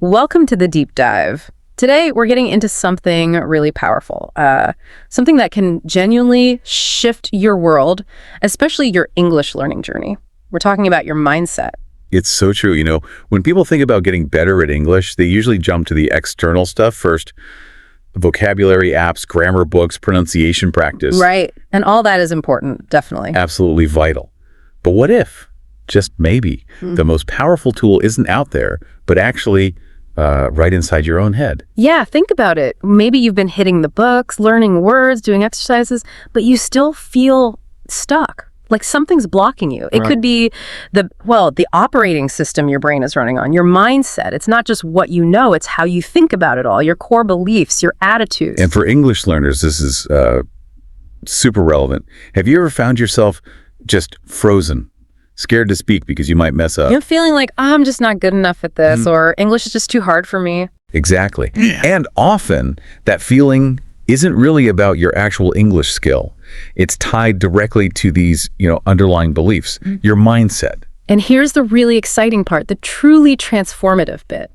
Welcome to the deep dive. Today, we're getting into something really powerful, something that can genuinely shift your world, especially your English learning journey. We're talking about your mindset. It's so true. When people think about getting better at English, they usually jump to the external stuff first. Vocabulary apps, grammar books, pronunciation practice. Right. And all that is important, definitely. Absolutely vital. But what if, just maybe, the most powerful tool isn't out there, but actually right inside your own head? Yeah, think about it. Maybe you've been hitting the books, learning words, doing exercises, but you still feel stuck. Like something's blocking you. It could be the operating system your brain is running on, your mindset. It's not just what you know, it's how you think about it all, your core beliefs, your attitudes. And for English learners, this is super relevant. Have you ever found yourself just frozen, scared to speak because you might mess up? You're feeling like, I'm just not good enough at this, or English is just too hard for me. Exactly. And often that feeling isn't really about your actual English skill. It's tied directly to these, underlying beliefs, your mindset. And here's the really exciting part, the truly transformative bit.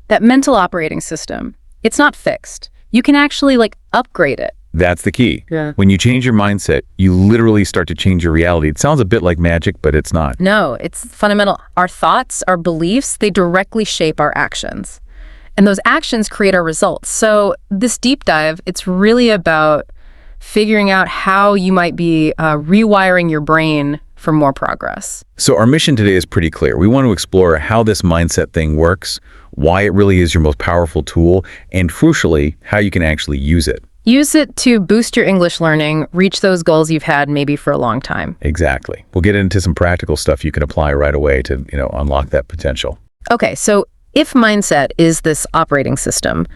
That mental operating system, it's not fixed. You can actually upgrade it. That's the key. Yeah. When you change your mindset, you literally start to change your reality. It sounds a bit like magic, but it's not. No, it's fundamental. Our thoughts, our beliefs, they directly shape our actions. And those actions create our results. So this deep dive, it's really about figuring out how you might be rewiring your brain for more progress. So our mission today is pretty clear. We want to explore how this mindset thing works, why it really is your most powerful tool, and crucially, how you can actually use it. Use it to boost your English learning, reach those goals you've had maybe for a long time. Exactly. We'll get into some practical stuff you can apply right away to, unlock that potential. Okay, so if mindset is this operating system,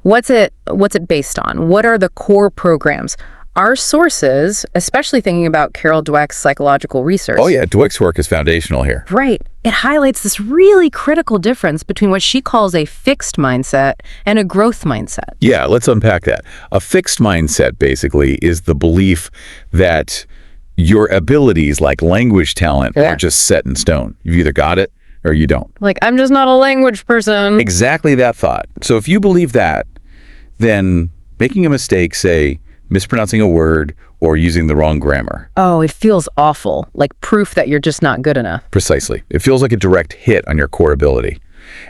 what's it based on? What are the core programs? Our sources, especially thinking about Carol Dweck's psychological research. Oh yeah, Dweck's work is foundational here. Right. It highlights this really critical difference between what she calls a fixed mindset and a growth mindset. Yeah, let's unpack that. A fixed mindset basically is the belief that your abilities like language talent are just set in stone. You've either got it or you don't. Like, I'm just not a language person. Exactly that thought. So if you believe that, then making a mistake, say, mispronouncing a word or using the wrong grammar. Oh, it feels awful, like proof that you're just not good enough. Precisely. It feels like a direct hit on your core ability.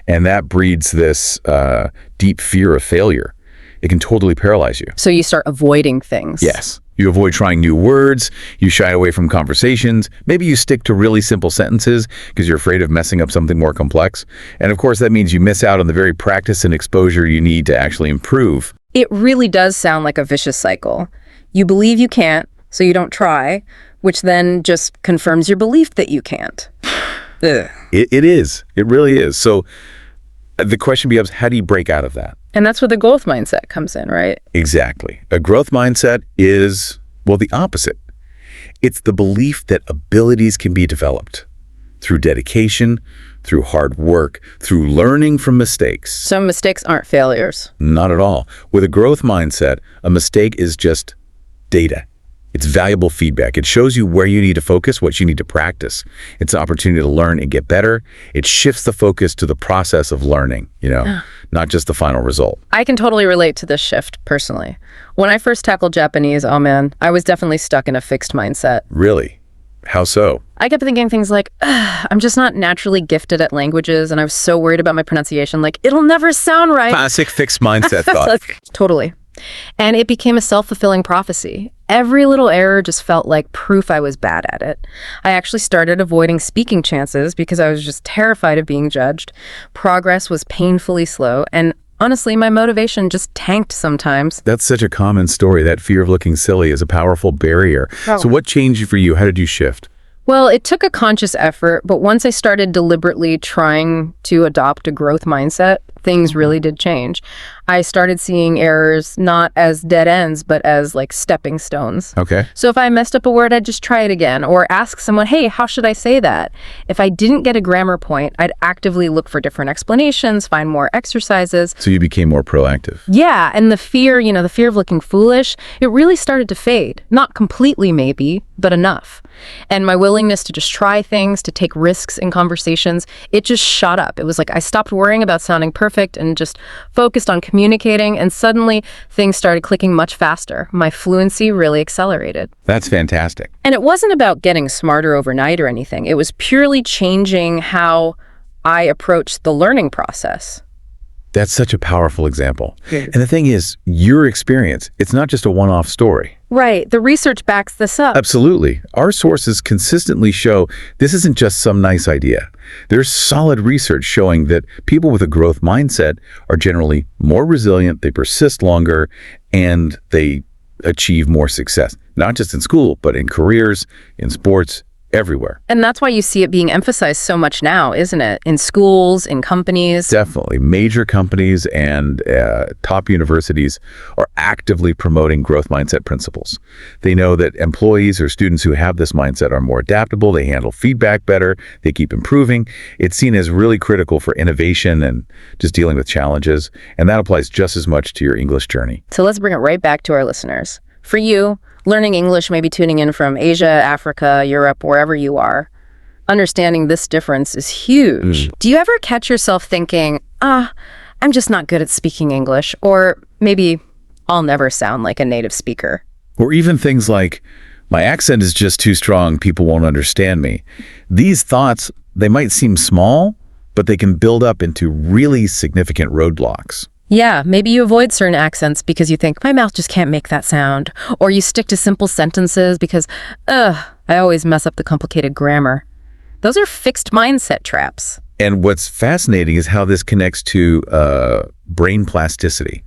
And that breeds this deep fear of failure. It can totally paralyze you. So you start avoiding things. Yes. You avoid trying new words, you shy away from conversations, maybe you stick to really simple sentences because you're afraid of messing up something more complex. And of course, that means you miss out on the very practice and exposure you need to actually improve. It really does sound like a vicious cycle. You believe you can't, so you don't try, which then just confirms your belief that you can't. It is. It really is. So the question becomes, how do you break out of that? And that's where the growth mindset comes in, right? Exactly. A growth mindset is, the opposite. It's the belief that abilities can be developed through dedication, through hard work, through learning from mistakes. So mistakes aren't failures. Not at all. With a growth mindset, a mistake is just data. It's valuable feedback. It shows you where you need to focus, what you need to practice. It's an opportunity to learn and get better. It shifts the focus to the process of learning, not just the final result. I can totally relate to this shift personally. When I first tackled Japanese, oh man, I was definitely stuck in a fixed mindset. Really? How so? I kept thinking things like, I'm just not naturally gifted at languages, and I was so worried about my pronunciation, like, it'll never sound right. Classic fixed mindset thought. Totally. And it became a self-fulfilling prophecy. Every little error just felt like proof I was bad at it. I actually started avoiding speaking chances because I was just terrified of being judged. Progress was painfully slow, and honestly, my motivation just tanked sometimes. That's such a common story. That fear of looking silly is a powerful barrier. Oh. So what changed for you? How did you shift? Well, it took a conscious effort, but once I started deliberately trying to adopt a growth mindset, things really did change. I started seeing errors not as dead ends, but as stepping stones. Okay. So if I messed up a word, I'd just try it again or ask someone, hey, how should I say that? If I didn't get a grammar point, I'd actively look for different explanations, find more exercises. So you became more proactive. Yeah, and the fear of looking foolish, it really started to fade. Not completely maybe, but enough. And my willingness to just try things, to take risks in conversations, it just shot up. It was like I stopped worrying about sounding perfect and just focused on communicating, and suddenly things started clicking much faster. My fluency really accelerated. That's fantastic. And it wasn't about getting smarter overnight or anything. It was purely changing how I approached the learning process. That's such a powerful example. And the thing is, your experience, it's not just a one-off story. Right. The research backs this up. Absolutely. Our sources consistently show this isn't just some nice idea. There's solid research showing that people with a growth mindset are generally more resilient, they persist longer, and they achieve more success. Not just in school, but in careers, in sports, everywhere. And that's why you see it being emphasized so much now, isn't it? In schools, in companies. Definitely. Major companies and top universities are actively promoting growth mindset principles. They know that employees or students who have this mindset are more adaptable, they handle feedback better, they keep improving. It's seen as really critical for innovation and just dealing with challenges. And that applies just as much to your English journey. So let's bring it right back to our listeners. For you, learning English, maybe tuning in from Asia, Africa, Europe, wherever you are, understanding this difference is huge. Do you ever catch yourself thinking, I'm just not good at speaking English, or maybe I'll never sound like a native speaker? Or even things like, my accent is just too strong, people won't understand me. These thoughts, they might seem small, but they can build up into really significant roadblocks. Yeah, maybe you avoid certain accents because you think, my mouth just can't make that sound. Or you stick to simple sentences because, I always mess up the complicated grammar. Those are fixed mindset traps. And what's fascinating is how this connects to brain plasticity.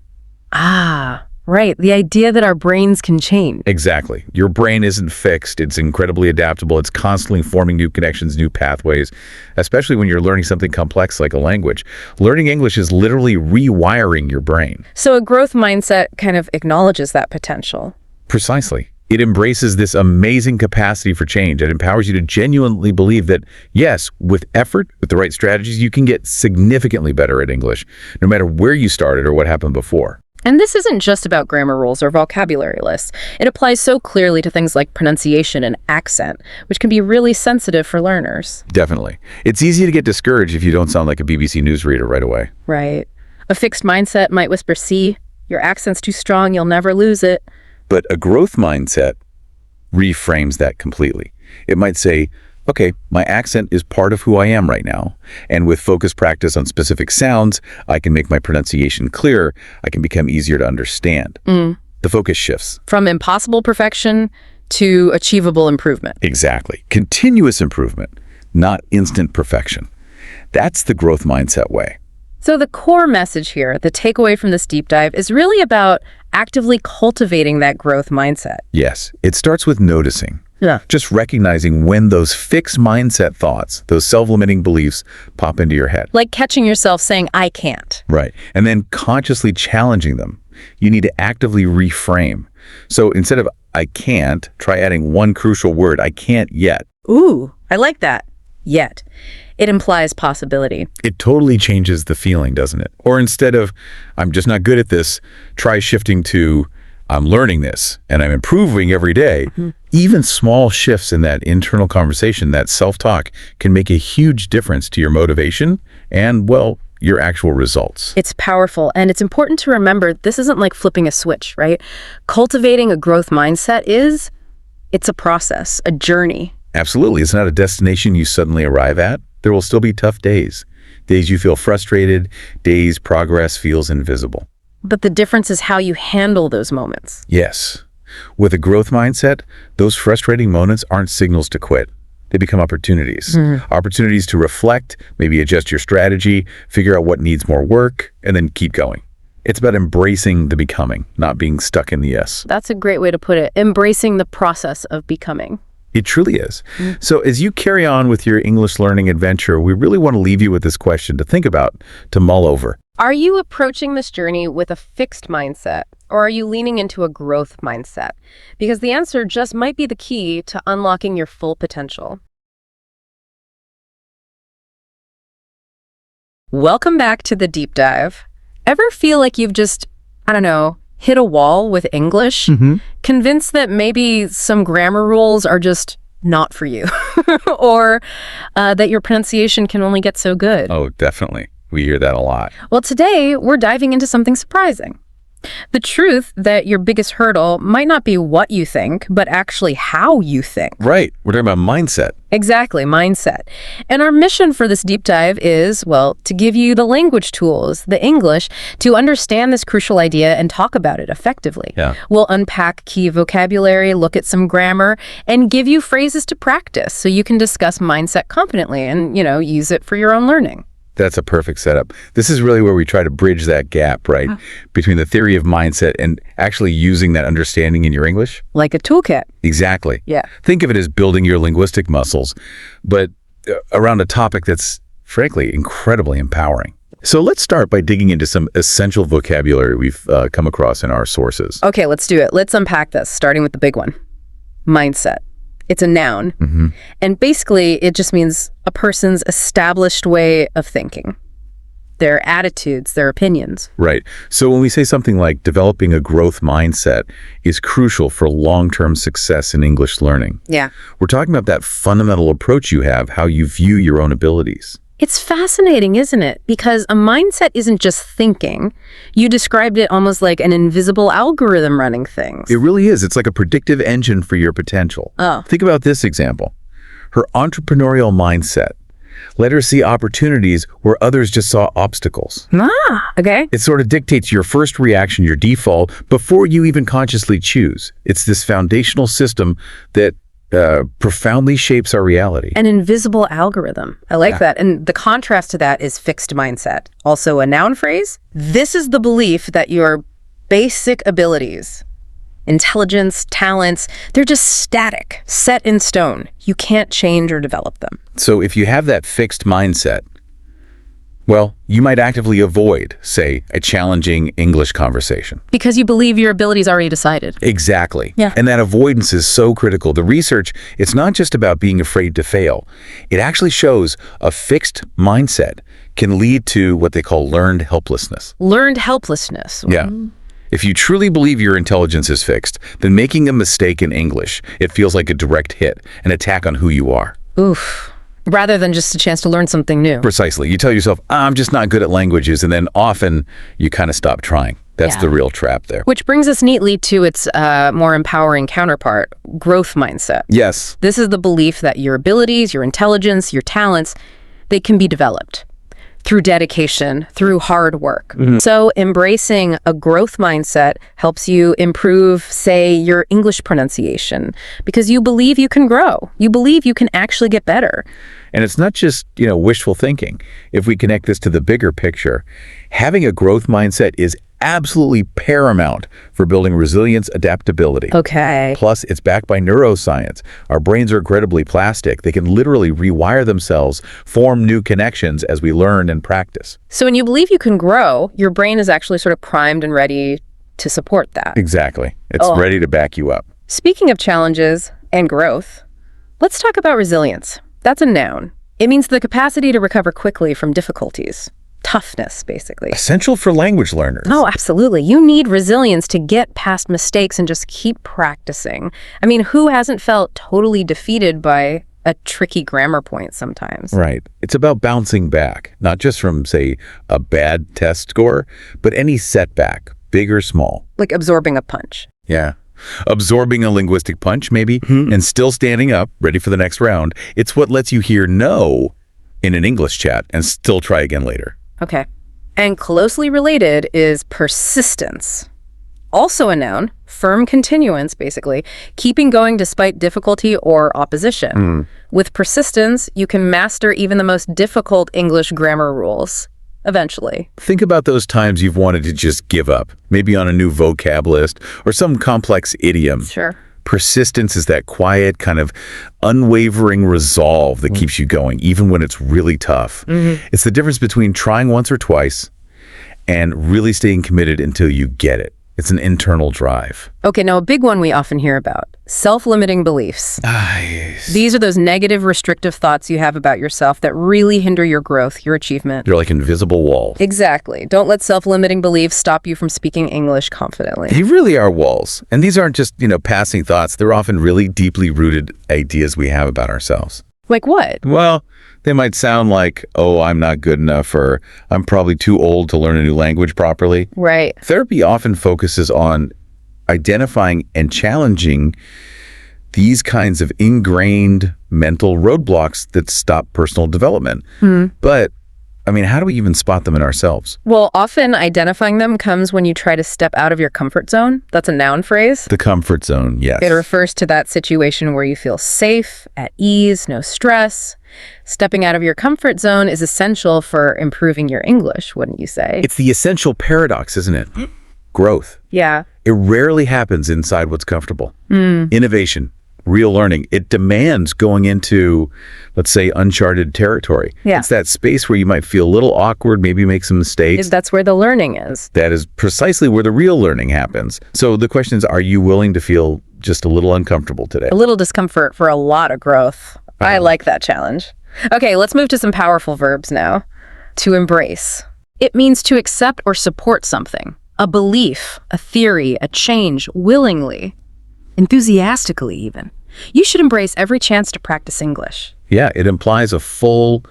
Right. The idea that our brains can change. Exactly. Your brain isn't fixed. It's incredibly adaptable. It's constantly forming new connections, new pathways, especially when you're learning something complex like a language. Learning English is literally rewiring your brain. So a growth mindset kind of acknowledges that potential. Precisely. It embraces this amazing capacity for change. It empowers you to genuinely believe that, yes, with effort, with the right strategies, you can get significantly better at English, no matter where you started or what happened before. And this isn't just about grammar rules or vocabulary lists. It applies so clearly to things like pronunciation and accent, which can be really sensitive for learners. Definitely. It's easy to get discouraged if you don't sound like a BBC News reader right away. Right. A fixed mindset might whisper, see, your accent's too strong, you'll never lose it. But a growth mindset reframes that completely. It might say, okay, my accent is part of who I am right now. And with focused practice on specific sounds, I can make my pronunciation clearer. I can become easier to understand. The focus shifts. From impossible perfection to achievable improvement. Exactly. Continuous improvement, not instant perfection. That's the growth mindset way. So the core message here, the takeaway from this deep dive, is really about actively cultivating that growth mindset. Yes, it starts with noticing. Yeah. Just recognizing when those fixed mindset thoughts, those self-limiting beliefs pop into your head. Like catching yourself saying, I can't. Right. And then consciously challenging them. You need to actively reframe. So instead of I can't, try adding one crucial word, I can't yet. Ooh, I like that. Yet. It implies possibility. It totally changes the feeling, doesn't it? Or instead of I'm just not good at this, try shifting to I'm learning this and I'm improving every day. Even small shifts in that internal conversation, that self-talk, can make a huge difference to your motivation and, well, your actual results. It's powerful, and it's important to remember this isn't like flipping a switch, right? Cultivating a growth mindset it's a process, a journey. Absolutely. It's not a destination you suddenly arrive at. There will still be tough days. Days you feel frustrated, days progress feels invisible. But the difference is how you handle those moments. Yes. With a growth mindset, those frustrating moments aren't signals to quit. They become opportunities. Opportunities to reflect, maybe adjust your strategy, figure out what needs more work, and then keep going. It's about embracing the becoming, not being stuck in the yes. That's a great way to put it. Embracing the process of becoming. It truly is. So as you carry on with your English learning adventure, we really want to leave you with this question to think about, to mull over. Are you approaching this journey with a fixed mindset, or are you leaning into a growth mindset? Because the answer just might be the key to unlocking your full potential. Welcome back to the deep dive. Ever feel like you've just, hit a wall with English? Convinced that maybe some grammar rules are just not for you, or that your pronunciation can only get so good. Oh, definitely. We hear that a lot. Well, today we're diving into something surprising. The truth that your biggest hurdle might not be what you think, but actually how you think. Right. We're talking about mindset. Exactly, mindset. And our mission for this deep dive is, well, to give you the language tools, the English, to understand this crucial idea and talk about it effectively. Yeah. We'll unpack key vocabulary, look at some grammar, and give you phrases to practice so you can discuss mindset confidently and, use it for your own learning. That's a perfect setup. This is really where we try to bridge that gap, right? Between the theory of mindset and actually using that understanding in your English. Like a toolkit. Exactly. Yeah. Think of it as building your linguistic muscles, but around a topic that's, frankly, incredibly empowering. So let's start by digging into some essential vocabulary we've come across in our sources. Okay, let's do it. Let's unpack this, starting with the big one. Mindset. It's a noun. And basically, it just means a person's established way of thinking, their attitudes, their opinions. Right. So when we say something like developing a growth mindset is crucial for long-term success in English learning, Yeah. we're talking about that fundamental approach you have, how you view your own abilities. It's fascinating, isn't it? Because a mindset isn't just thinking. You described it almost like an invisible algorithm running things. It really is. It's like a predictive engine for your potential. Oh. Think about this example. Her entrepreneurial mindset let her see opportunities where others just saw obstacles. Okay. It sort of dictates your first reaction, your default, before you even consciously choose. It's this foundational system that profoundly shapes our reality. An invisible algorithm. I like that. And the contrast to that is fixed mindset. Also a noun phrase. This is the belief that your basic abilities, intelligence, talents, they're just static, set in stone. You can't change or develop them. So if you have that fixed mindset, well, you might actively avoid, say, a challenging English conversation. Because you believe your abilities already decided. Exactly. Yeah. And that avoidance is so critical. The research, it's not just about being afraid to fail. It actually shows a fixed mindset can lead to what they call learned helplessness. Learned helplessness. Yeah. If you truly believe your intelligence is fixed, then making a mistake in English, it feels like a direct hit, an attack on who you are. Oof. Rather than just a chance to learn something new. Precisely. You tell yourself, I'm just not good at languages, and then often you kind of stop trying. That's the real trap there. Which brings us neatly to its more empowering counterpart, growth mindset. Yes. This is the belief that your abilities, your intelligence, your talents, they can be developed through dedication, through hard work. So embracing a growth mindset helps you improve, say, your English pronunciation, because you believe you can grow. You believe you can actually get better. And it's not just, wishful thinking. If we connect this to the bigger picture, having a growth mindset is absolutely paramount for building resilience, adaptability. Okay. Plus, it's backed by neuroscience. Our brains are incredibly plastic. They can literally rewire themselves, form new connections as we learn and practice. So when you believe you can grow, your brain is actually sort of primed and ready to support that. Exactly. It's ready to back you up. Speaking of challenges and growth, let's talk about resilience. That's a noun. It means the capacity to recover quickly from difficulties. Toughness, basically. Essential for language learners. Oh, absolutely. You need resilience to get past mistakes and just keep practicing. I mean, who hasn't felt totally defeated by a tricky grammar point sometimes? Right. It's about bouncing back, not just from, say, a bad test score, but any setback, big or small. Like absorbing a punch. Yeah. Absorbing a linguistic punch, maybe, and still standing up, ready for the next round. It's what lets you hear no in an English chat and still try again later. Okay. And closely related is persistence. Also a noun, firm continuance, basically, keeping going despite difficulty or opposition. With persistence, you can master even the most difficult English grammar rules, eventually. Think about those times you've wanted to just give up, maybe on a new vocab list or some complex idiom. Sure. Persistence is that quiet, kind of unwavering resolve that keeps you going, even when it's really tough. It's the difference between trying once or twice and really staying committed until you get it. It's an internal drive. Okay, now a big one we often hear about, self-limiting beliefs. Yes. These are those negative, restrictive thoughts you have about yourself that really hinder your growth, your achievement. They're like invisible walls. Exactly. Don't let self-limiting beliefs stop you from speaking English confidently. They really are walls. And these aren't just, passing thoughts. They're often really deeply rooted ideas we have about ourselves. Like what? Well, they might sound like, oh, I'm not good enough, or I'm probably too old to learn a new language properly. Right. Therapy often focuses on identifying and challenging these kinds of ingrained mental roadblocks that stop personal development. But how do we even spot them in ourselves? Well, often identifying them comes when you try to step out of your comfort zone. That's a noun phrase. The comfort zone, yes. It refers to that situation where you feel safe, at ease, no stress. Stepping out of your comfort zone is essential for improving your English, wouldn't you say? It's the essential paradox, isn't it? Growth. Yeah. It rarely happens inside what's comfortable. Innovation, real learning, it demands going into, let's say, uncharted territory. Yeah. It's that space where you might feel a little awkward, maybe make some mistakes. That's where the learning is. That is precisely where the real learning happens. So the question is, are you willing to feel just a little uncomfortable today? A little discomfort for a lot of growth. I like that challenge. Okay, let's move to some powerful verbs now. To embrace. It means to accept or support something. A belief, a theory, a change, willingly. Enthusiastically, even. You should embrace every chance to practice English. Yeah, it implies a full,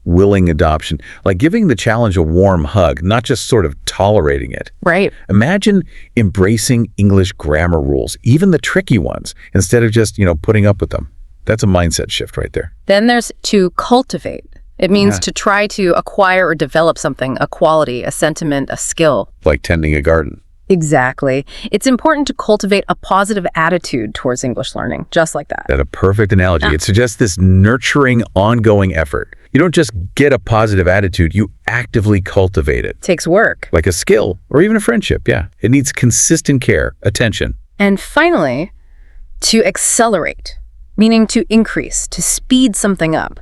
willing adoption, like giving the challenge a warm hug, not just sort of tolerating it. Right. Imagine embracing English grammar rules, even the tricky ones, instead of just, putting up with them. That's a mindset shift right there. Then there's to cultivate. It means to try to acquire or develop something, a quality, a sentiment, a skill. Like tending a garden. Exactly. It's important to cultivate a positive attitude towards English learning, just like that. That's a perfect analogy. It suggests this nurturing, ongoing effort. You don't just get a positive attitude, you actively cultivate it. Takes work. Like a skill or even a friendship, yeah. It needs consistent care, attention. And finally, to accelerate, meaning to increase, to speed something up.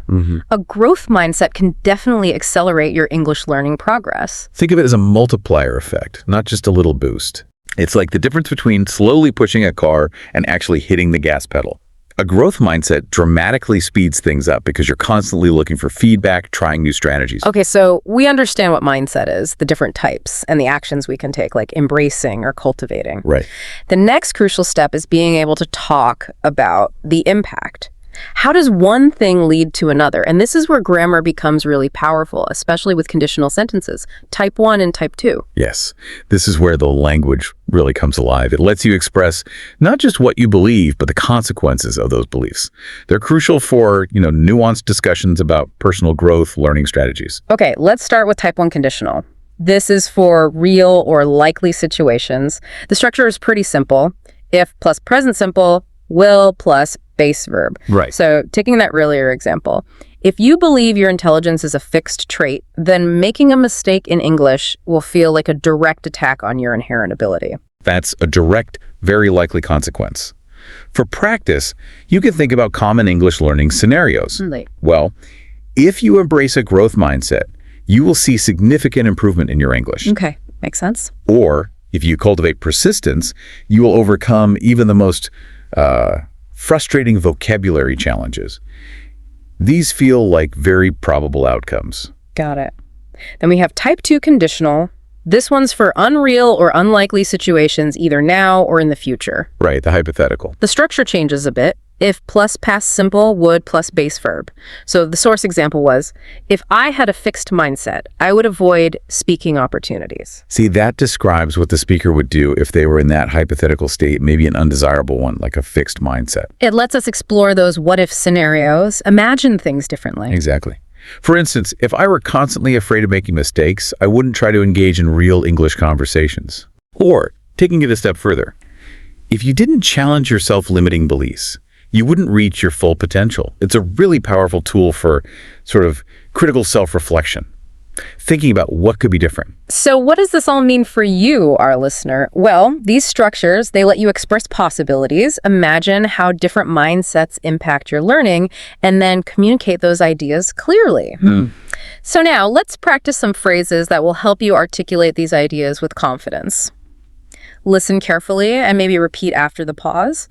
A growth mindset can definitely accelerate your English learning progress. Think of it as a multiplier effect, not just a little boost. It's like the difference between slowly pushing a car and actually hitting the gas pedal. A growth mindset dramatically speeds things up because you're constantly looking for feedback, trying new strategies. Okay, so we understand what mindset is, the different types, and the actions we can take, like embracing or cultivating. Right. The next crucial step is being able to talk about the impact. How does one thing lead to another? And this is where grammar becomes really powerful, especially with conditional sentences, type 1 and type 2. Yes, this is where the language really comes alive. It lets you express not just what you believe, but the consequences of those beliefs. They're crucial for, nuanced discussions about personal growth, learning strategies. Okay, let's start with type 1 conditional. This is for real or likely situations. The structure is pretty simple. If plus present simple, will plus base verb. Right. So taking that earlier example, if you believe your intelligence is a fixed trait, then making a mistake in English will feel like a direct attack on your inherent ability. That's a direct, very likely consequence. For practice, you can think about common English learning scenarios. Well, if you embrace a growth mindset, you will see significant improvement in your English. Okay, makes sense. Or if you cultivate persistence, you will overcome even the most frustrating vocabulary challenges. These feel like very probable outcomes. Got it. Then we have type 2 conditional. This one's for unreal or unlikely situations either now or in the future. Right, the hypothetical. The structure changes a bit. If plus past simple, would plus base verb. So the source example was, if I had a fixed mindset, I would avoid speaking opportunities. See, that describes what the speaker would do if they were in that hypothetical state, maybe an undesirable one, like a fixed mindset. It lets us explore those what-if scenarios, imagine things differently. Exactly. For instance, if I were constantly afraid of making mistakes, I wouldn't try to engage in real English conversations. Or, taking it a step further, if you didn't challenge your self-limiting beliefs, you wouldn't reach your full potential. It's a really powerful tool for sort of critical self-reflection, thinking about what could be different. So what does this all mean for you, our listener? Well, these structures, they let you express possibilities, imagine how different mindsets impact your learning, and then communicate those ideas clearly. So now, let's practice some phrases that will help you articulate these ideas with confidence. Listen carefully and maybe repeat after the pause.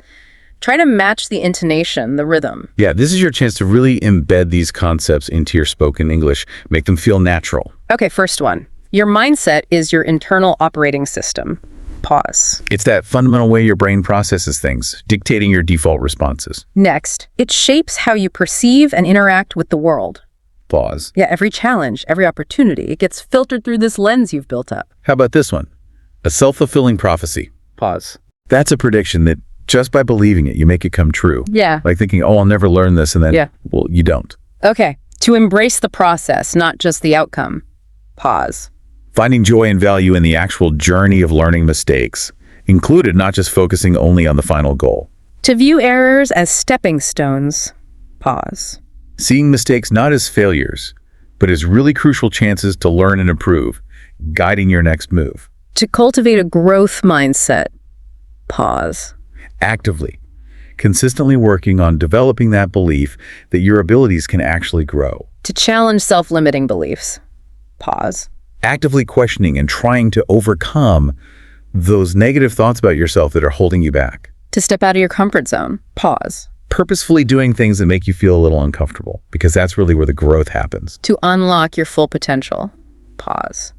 Try to match the intonation, the rhythm. Yeah, this is your chance to really embed these concepts into your spoken English, make them feel natural. Okay, first one. Your mindset is your internal operating system. Pause. It's that fundamental way your brain processes things, dictating your default responses. Next, it shapes how you perceive and interact with the world. Pause. Yeah, every challenge, every opportunity, it gets filtered through this lens you've built up. How about this one? A self-fulfilling prophecy. Pause. That's a prediction that just by believing it, you make it come true. Yeah. Like thinking, oh, I'll never learn this, and then, well, you don't. Okay, to embrace the process, not just the outcome. Pause. Finding joy and value in the actual journey of learning mistakes, included not just focusing only on the final goal. To view errors as stepping stones. Pause. Seeing mistakes not as failures, but as really crucial chances to learn and improve, guiding your next move. To cultivate a growth mindset. Pause. Actively, consistently working on developing that belief that your abilities can actually grow. To challenge self-limiting beliefs. Pause. Actively questioning and trying to overcome those negative thoughts about yourself that are holding you back. To step out of your comfort zone. Pause. Purposefully doing things that make you feel a little uncomfortable, because that's really where the growth happens. To unlock your full potential. Pause.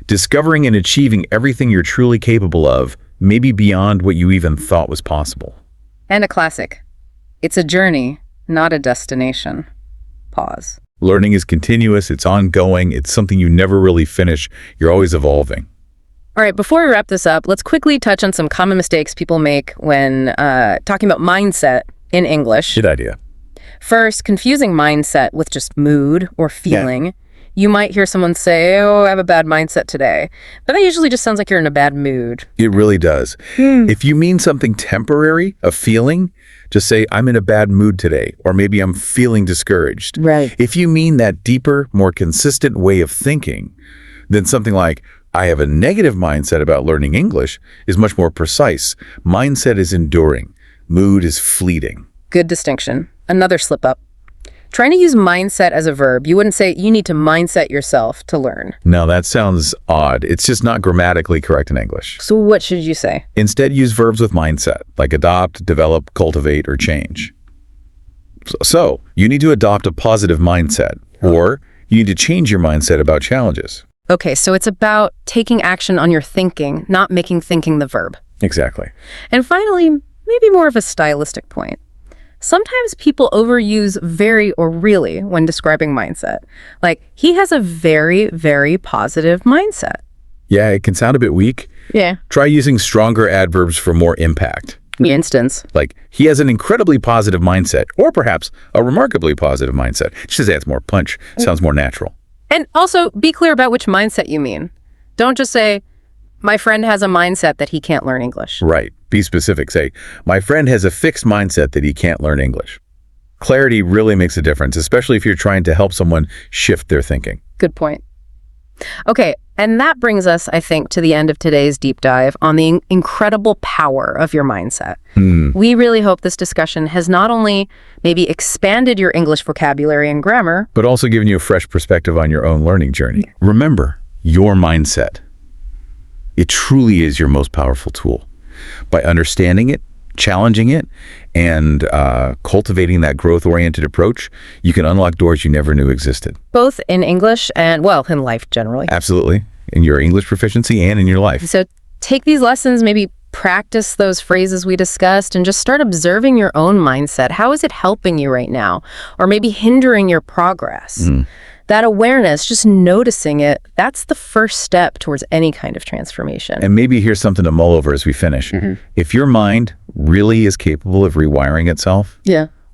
Discovering and achieving everything you're truly capable of, maybe beyond what you even thought was possible. And a classic. It's a journey, not a destination. Pause. Learning is continuous, it's ongoing, it's something you never really finish. You're always evolving. All right, before we wrap this up, let's quickly touch on some common mistakes people make when talking about mindset in English. Good idea. First, confusing mindset with just mood or feeling. Yeah. You might hear someone say, oh, I have a bad mindset today. But that usually just sounds like you're in a bad mood. It really does. If you mean something temporary, a feeling, just say, I'm in a bad mood today, or maybe I'm feeling discouraged. Right. If you mean that deeper, more consistent way of thinking, then something like, I have a negative mindset about learning English is much more precise. Mindset is enduring. Mood is fleeting. Good distinction. Another slip up. Trying to use mindset as a verb, you wouldn't say you need to mindset yourself to learn. No, that sounds odd. It's just not grammatically correct in English. So what should you say? Instead, use verbs with mindset, like adopt, develop, cultivate, or change. So you need to adopt a positive mindset, or you need to change your mindset about challenges. Okay, so it's about taking action on your thinking, not making thinking the verb. Exactly. And finally, maybe more of a stylistic point. Sometimes people overuse very or really when describing mindset. Like, he has a very, very positive mindset. Yeah, it can sound a bit weak. Yeah. Try using stronger adverbs for more impact. For instance. Like, he has an incredibly positive mindset, or perhaps a remarkably positive mindset. It just adds more punch, sounds more natural. And also, be clear about which mindset you mean. Don't just say, my friend has a mindset that he can't learn English. Right. Be specific. Say, my friend has a fixed mindset that he can't learn English. Clarity really makes a difference, especially if you're trying to help someone shift their thinking. Good point. Okay, and that brings us, I think, to the end of today's deep dive on the incredible power of your mindset. We really hope this discussion has not only maybe expanded your English vocabulary and grammar, but also given you a fresh perspective on your own learning journey. Remember, your mindset. It truly is your most powerful tool. By understanding it, challenging it, and cultivating that growth-oriented approach, you can unlock doors you never knew existed. Both in English and, well, in life generally. Absolutely. In your English proficiency and in your life. So take these lessons, maybe practice those phrases we discussed, and just start observing your own mindset. How is it helping you right now? Or maybe hindering your progress? That awareness, just noticing it, that's the first step towards any kind of transformation. And maybe here's something to mull over as we finish. If your mind really is capable of rewiring itself,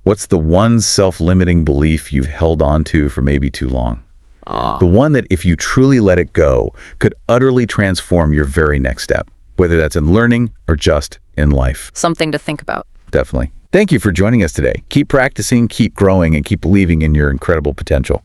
what's the one self-limiting belief you've held on to for maybe too long? The one that, if you truly let it go, could utterly transform your very next step, whether that's in learning or just in life. Something to think about. Definitely. Thank you for joining us today. Keep practicing, keep growing, and keep believing in your incredible potential.